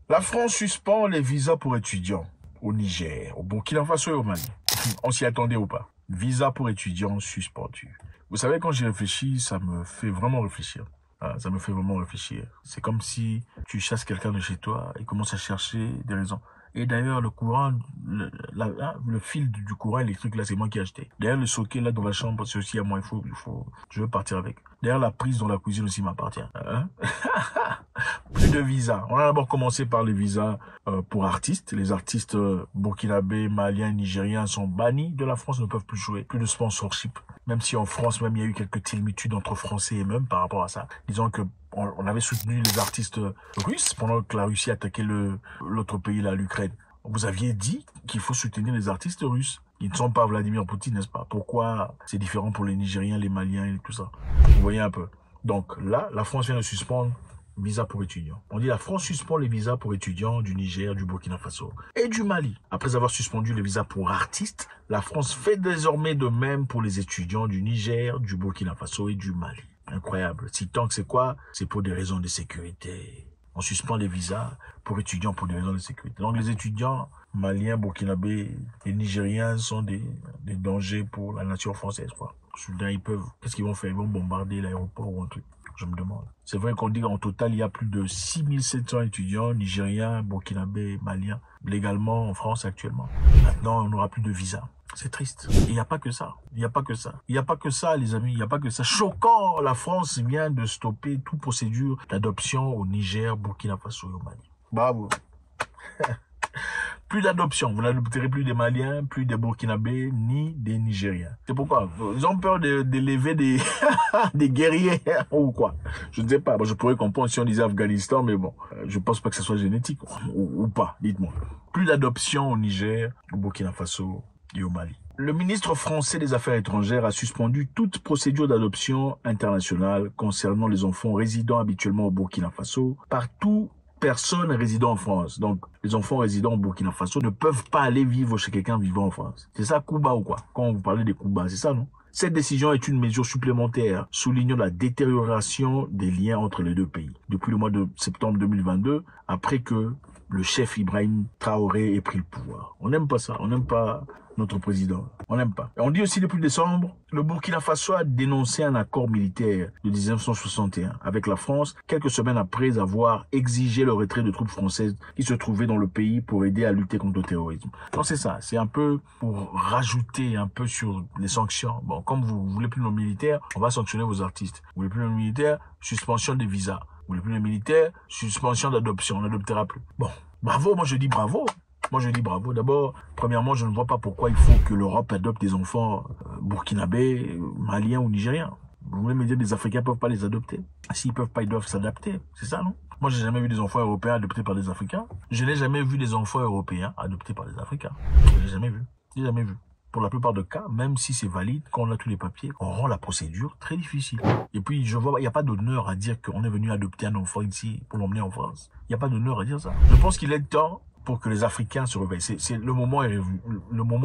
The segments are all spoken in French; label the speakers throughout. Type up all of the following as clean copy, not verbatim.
Speaker 1: La France suspend les visas pour étudiants au Niger, au Burkina Faso et au Mali. On s'y attendait ou pas? Visa pour étudiants suspendu. Vous savez, quand j'y réfléchis, ça me fait vraiment réfléchir. Ah, ça me fait vraiment réfléchir. C'est comme si tu chasses quelqu'un de chez toi et commence à chercher des raisons. Et d'ailleurs, le courant, le fil du courant électrique, là, c'est moi qui ai acheté. D'ailleurs, le socket, là, dans la chambre, c'est aussi à moi. Je veux partir avec. D'ailleurs, la prise dans la cuisine aussi m'appartient. Hein? Plus de visas. On a d'abord commencé par les visas pour artistes. Les artistes burkinabés, maliens, nigériens sont bannis de la France, ne peuvent plus jouer. Plus de sponsorship. Même si en France, même, il y a eu quelques tilmitudes entre Français et même par rapport à ça. Disons que on avait soutenu les artistes russes pendant que la Russie attaquait l'autre pays, là, l'Ukraine. Vous aviez dit qu'il faut soutenir les artistes russes. Ils ne sont pas Vladimir Poutine, n'est-ce pas? Pourquoi c'est différent pour les Nigériens, les Maliens et tout ça? Vous voyez un peu. Donc là, la France vient de suspendre visa pour étudiants. On dit la France suspend les visas pour étudiants du Niger, du Burkina Faso et du Mali. Après avoir suspendu les visas pour artistes, la France fait désormais de même pour les étudiants du Niger, du Burkina Faso et du Mali. Incroyable. Si tant que c'est quoi? C'est pour des raisons de sécurité. On suspend les visas pour étudiants pour des raisons de sécurité. Donc les étudiants maliens, burkinabés et nigériens sont des dangers pour la nation française, quoi. Soudain, qu'est-ce qu'ils vont faire? Ils vont bombarder l'aéroport ou un truc. Je me demande. C'est vrai qu'on dit qu'en total, il y a plus de 6700 étudiants nigériens, burkinabés, maliens, légalement en France actuellement. Maintenant, on n'aura plus de visa. C'est triste. Il n'y a pas que ça. Il n'y a pas que ça. Il n'y a pas que ça, les amis. Il n'y a pas que ça. Choquant, la France vient de stopper toute procédure d'adoption au Niger, Burkina Faso et au Mali. Bravo. Plus d'adoption. Vous n'adopterez plus des Maliens, plus des Burkinabés, ni des Nigériens. C'est pourquoi ils ont peur d'élever des, des guerriers ou quoi. Je ne sais pas. Bon, je pourrais comprendre si on disait Afghanistan, mais bon, je pense pas que ce soit génétique ou pas. Dites-moi. Plus d'adoption au Niger, au Burkina Faso et au Mali. Le ministre français des Affaires étrangères a suspendu toute procédure d'adoption internationale concernant les enfants résidant habituellement au Burkina Faso par tout personne résidant en France. Donc, les enfants résidant au Burkina Faso ne peuvent pas aller vivre chez quelqu'un vivant en France. C'est ça, Cuba ou quoi? Quand vous parlez des Cuba, c'est ça, non? Cette décision est une mesure supplémentaire, soulignant la détérioration des liens entre les deux pays. Depuis le mois de septembre 2022, après que le chef Ibrahim Traoré ait pris le pouvoir. On n'aime pas ça, on n'aime pas notre président. On n'aime pas. Et on dit aussi depuis décembre, le Burkina Faso a dénoncé un accord militaire de 1961 avec la France, quelques semaines après avoir exigé le retrait de troupes françaises qui se trouvaient dans le pays pour aider à lutter contre le terrorisme. Donc c'est ça, c'est un peu pour rajouter un peu sur les sanctions. Bon, comme vous voulez plus nos militaires, on va sanctionner vos artistes. Vous voulez plus nos militaires, suspension des visas. Vous voulez plus nos militaires, suspension d'adoption, on n'adoptera plus. Bon, bravo, moi je dis bravo. Moi, je dis bravo. D'abord, premièrement, je ne vois pas pourquoi il faut que l'Europe adopte des enfants burkinabés, maliens ou nigériens. Vous voulez me dire que les Africains ne peuvent pas les adopter? S'ils ne peuvent pas, ils doivent s'adapter. C'est ça, non? Moi, j'ai jamais vu des enfants européens adoptés par des Africains. Je n'ai jamais vu des enfants européens adoptés par des Africains. Je n'ai jamais vu. J'ai jamais vu. Pour la plupart des cas, même si c'est valide, quand on a tous les papiers, on rend la procédure très difficile. Et puis, je vois, il n'y a pas d'honneur à dire qu'on est venu adopter un enfant ici pour l'emmener en France. Il n'y a pas d'honneur à dire ça. Je pense qu'il est temps pour que les Africains se réveillent. Le moment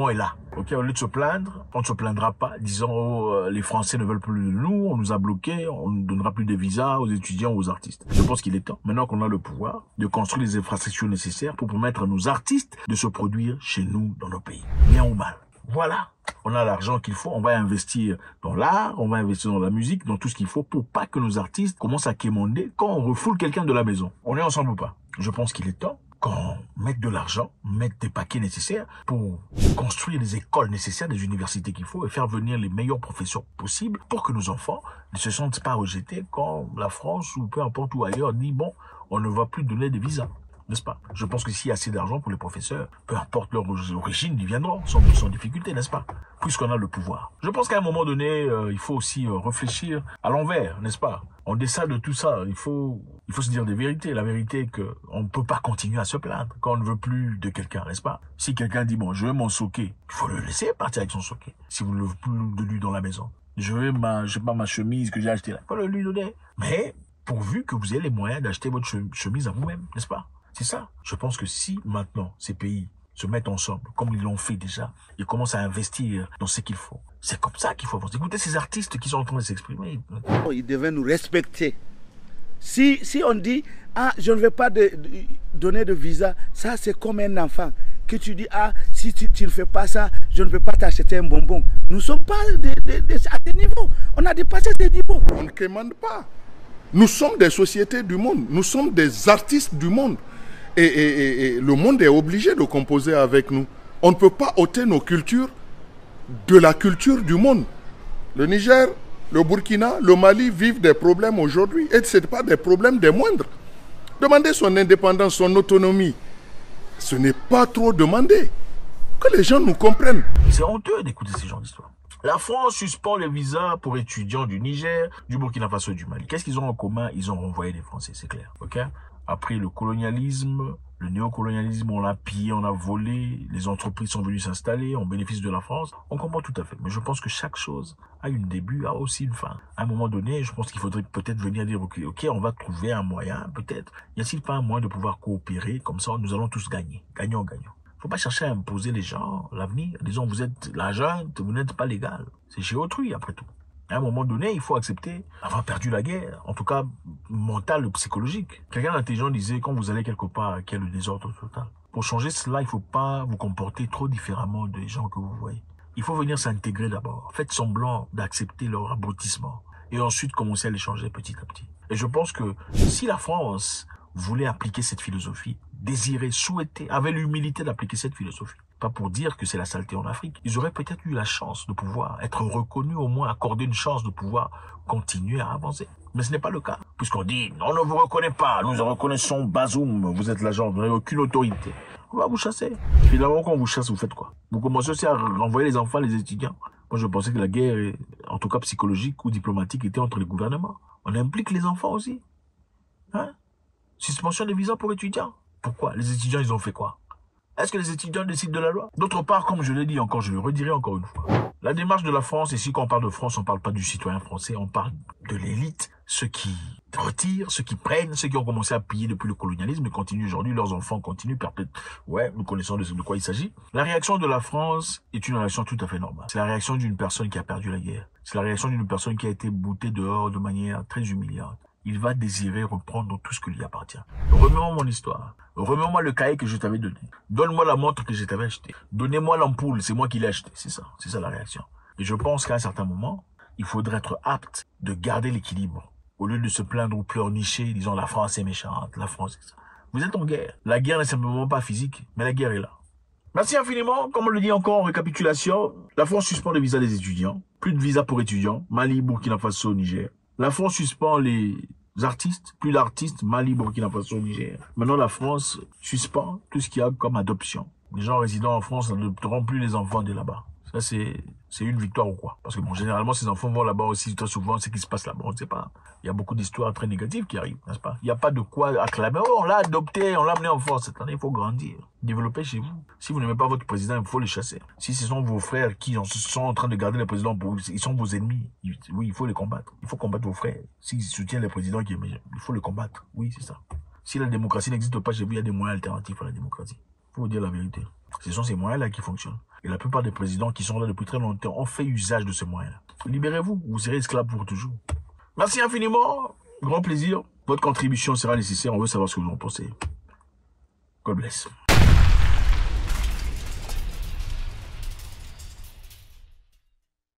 Speaker 1: est là. Ok, au lieu de se plaindre, on ne se plaindra pas, disant oh, les Français ne veulent plus de nous, on nous a bloqués, on ne donnera plus de visas aux étudiants, aux artistes. Je pense qu'il est temps, maintenant qu'on a le pouvoir, de construire les infrastructures nécessaires pour permettre à nos artistes de se produire chez nous, dans nos pays, bien ou mal. Voilà. On a l'argent qu'il faut, on va investir dans l'art, on va investir dans la musique, dans tout ce qu'il faut pour pas que nos artistes commencent à quémander quand on refoule quelqu'un de la maison. On est ensemble ou pas? Je pense qu'il est temps qu'on mette de l'argent, mette des paquets nécessaires pour construire les écoles nécessaires, des universités qu'il faut et faire venir les meilleurs professeurs possibles pour que nos enfants ne se sentent pas rejetés quand la France ou peu importe où ailleurs dit bon, on ne va plus donner des visas. N'est-ce pas? Je pense que s'il y a assez d'argent pour les professeurs, peu importe leur origine, ils viendront sans difficulté, n'est-ce pas? Puisqu'on a le pouvoir. Je pense qu'à un moment donné, il faut aussi réfléchir à l'envers, n'est-ce pas? En deçà de tout ça, il faut se dire des vérités. La vérité est qu'on ne peut pas continuer à se plaindre quand on ne veut plus de quelqu'un, n'est-ce pas? Si quelqu'un dit, bon, je veux mon socket, il faut le laisser partir avec son socket. Si vous ne voulez plus de lui dans la maison. Je veux ma chemise que j'ai achetée là. Il faut le lui donner. Mais, pourvu que vous ayez les moyens d'acheter votre chemise à vous-même, n'est-ce pas? C'est ça. Je pense que si maintenant ces pays se mettent ensemble, comme ils l'ont fait déjà, et commencent à investir dans ce qu'il faut, c'est comme ça qu'il faut avancer. Écoutez ces artistes qui sont en train de s'exprimer.
Speaker 2: Ils devaient nous respecter. Si on dit, ah, je ne vais pas donner de visa, ça c'est comme un enfant. Que tu dis, ah, si tu ne fais pas ça, je ne vais pas t'acheter un bonbon. Nous ne sommes pas à ce niveau. On a dépassé ce niveau.
Speaker 3: On ne commande pas. Nous sommes des sociétés du monde. Nous sommes des artistes du monde. Et le monde est obligé de composer avec nous. On ne peut pas ôter nos cultures de la culture du monde. Le Niger, le Burkina, le Mali vivent des problèmes aujourd'hui. Et ce n'est pas des problèmes des moindres. Demander son indépendance, son autonomie, ce n'est pas trop demander. Que les gens nous comprennent.
Speaker 1: C'est honteux d'écouter ces genres d'histoires. La France suspend les visas pour étudiants du Niger, du Burkina Faso et du Mali. Qu'est-ce qu'ils ont en commun? Ils ont renvoyé les Français, c'est clair. Ok? Après le colonialisme, le néocolonialisme, on l'a pillé, on a volé, les entreprises sont venues s'installer, on bénéficie de la France. On comprend tout à fait. Mais je pense que chaque chose a un début, a aussi une fin. À un moment donné, je pense qu'il faudrait peut-être venir dire, ok, on va trouver un moyen, peut-être. Y a-t-il pas un moyen de pouvoir coopérer? Comme ça, nous allons tous gagner. Gagnant, gagnant. Faut pas chercher à imposer les gens l'avenir. Disons, vous êtes la junte, vous n'êtes pas légal. C'est chez autrui, après tout. À un moment donné, il faut accepter avoir perdu la guerre, en tout cas mentale ou psychologique. Quelqu'un d'intelligent disait, quand vous allez quelque part, qu'il y a le désordre total. Pour changer cela, il ne faut pas vous comporter trop différemment des gens que vous voyez. Il faut venir s'intégrer d'abord. Faites semblant d'accepter leur abrutissement. Et ensuite, commencer à les changer petit à petit. Et je pense que si la France voulait appliquer cette philosophie, désirer, souhaiter, avait l'humilité d'appliquer cette philosophie, pas pour dire que c'est la saleté en Afrique, ils auraient peut-être eu la chance de pouvoir être reconnus, au moins accorder une chance de pouvoir continuer à avancer. Mais ce n'est pas le cas. Puisqu'on dit, on ne vous reconnaît pas, nous reconnaissons Bazoum, vous êtes l'agent, vous n'avez aucune autorité. On va vous chasser. Finalement, quand on vous chasse, vous faites quoi? Vous commencez aussi à renvoyer les enfants, les étudiants. Moi, je pensais que la guerre, en tout cas psychologique ou diplomatique, était entre les gouvernements. On implique les enfants aussi. Hein? Suspension des visas pour étudiants. Pourquoi? Les étudiants, ils ont fait quoi? Est-ce que les étudiants décident de la loi? D'autre part, comme je l'ai dit encore, je le redirai encore une fois. La démarche de la France, ici quand on parle de France, on ne parle pas du citoyen français, on parle de l'élite, ceux qui retirent, ceux qui prennent, ceux qui ont commencé à piller depuis le colonialisme et continuent aujourd'hui, leurs enfants continuent, ouais, nous connaissons de quoi il s'agit. La réaction de la France est une réaction tout à fait normale. C'est la réaction d'une personne qui a perdu la guerre. C'est la réaction d'une personne qui a été boutée dehors de manière très humiliante. Il va désirer reprendre tout ce qui lui appartient. Remets-moi mon histoire. Remets-moi le cahier que je t'avais donné. Donne-moi la montre que je t'avais achetée. Donnez-moi l'ampoule, c'est moi qui l'ai achetée. C'est ça la réaction. Et je pense qu'à un certain moment, il faudrait être apte de garder l'équilibre. Au lieu de se plaindre ou pleurnicher, disant la France est méchante, la France est ça. Vous êtes en guerre. La guerre n'est simplement pas physique, mais la guerre est là. Merci infiniment. Comme on le dit encore en récapitulation, la France suspend les visas des étudiants. Plus de visas pour étudiants. Mali, Burkina Faso, Niger. La France suspend les artistes, plus d'artistes, Mali, Burkina Faso, Niger. Maintenant, la France suspend tout ce qu'il y a comme adoption. Les gens résidant en France n'adopteront plus les enfants de là-bas. Ça, c'est une victoire ou quoi? Parce que bon, généralement, ces enfants vont là-bas aussi, très souvent, ce qui se passe là-bas, on ne sait pas. Il y a beaucoup d'histoires très négatives qui arrivent, n'est-ce pas? Il n'y a pas de quoi acclamer. Oh, on l'a adopté, on l'a amené en France. Cette année, il faut grandir. Développer chez vous. Si vous n'aimez pas votre président, il faut le chasser. Si ce sont vos frères qui sont en train de garder le président pour vous, ils sont vos ennemis. Oui, il faut les combattre. Il faut combattre vos frères. S'ils soutiennent le président qui est meilleur, il faut le combattre. Oui, c'est ça. Si la démocratie n'existe pas chez vous, il y a des moyens alternatifs à la démocratie. Il faut vous dire la vérité. Ce sont ces moyens-là qui fonctionnent. Et la plupart des présidents qui sont là depuis très longtemps ont fait usage de ce moyen-là. Libérez-vous, vous serez esclave pour toujours. Merci infiniment. Grand plaisir. Votre contribution sera nécessaire. On veut savoir ce que vous en pensez. God bless.